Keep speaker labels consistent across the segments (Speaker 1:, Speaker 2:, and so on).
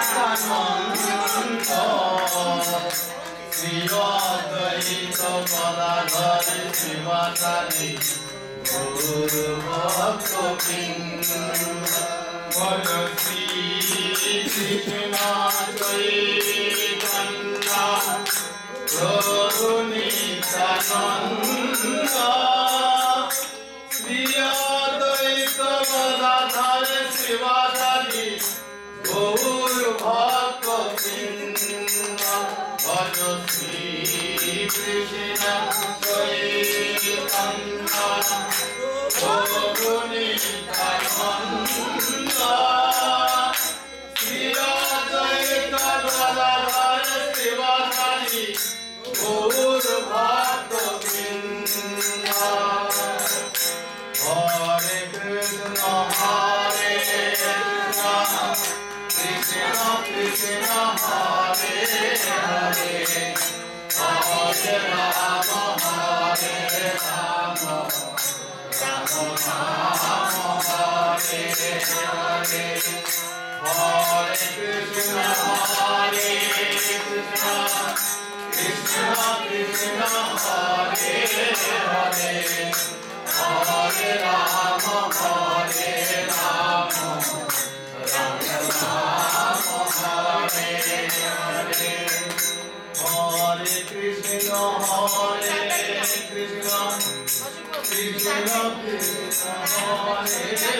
Speaker 1: নিত্যানন্দ শ্রী অদ্বৈত গদাধর শিবাচার্য গৌর ভক্ত বৃন্দ বল শ্রী কৃষ্ণ চৈতন্য প্রভু নিত্যানন্দ শ্রী অদ্বৈত গদাধর শিবাচার্য গৌর ভক্ত বৃন্দ বল শ্রী কৃষ্ণ চৈতন্য প্রভু নিত্যানন্দ শ্রী অদ্বৈত গদাধর শিবাচার্য গৌর ভক্ত বৃন্দ হরে কৃষ্ণ হরে কৃষ্ণ কৃষ্ণ কৃষ্ণ হরে হরে হরে রাম হরে রাম রাম রাম হরে হরে হরে কৃষ্ণ হরে কৃষ্ণ কৃষ্ণ কৃষ্ণ হরে হরে হরে রাম হরে রাম রাম রাম হরে হরে হরে কৃষ্ণ হরে কৃষ্ণ কৃষ্ণ কৃষ্ণ হরে হরে হরে রাম রাম রাম হরে হরে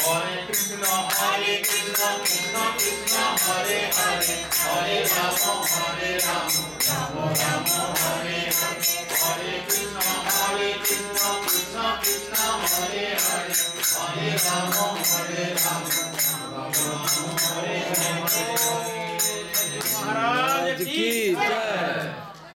Speaker 1: হরে কৃষ্ণ কৃষ্ণ কৃষ্ণ হরে হরে হরে রাম রাম রাম হরে হরে হরে কৃষ্ণ কৃষ্ণ কৃষ্ণ হরে হরে হরে রাম রাম রাম হরে হরে।
Speaker 2: महाराज की जय।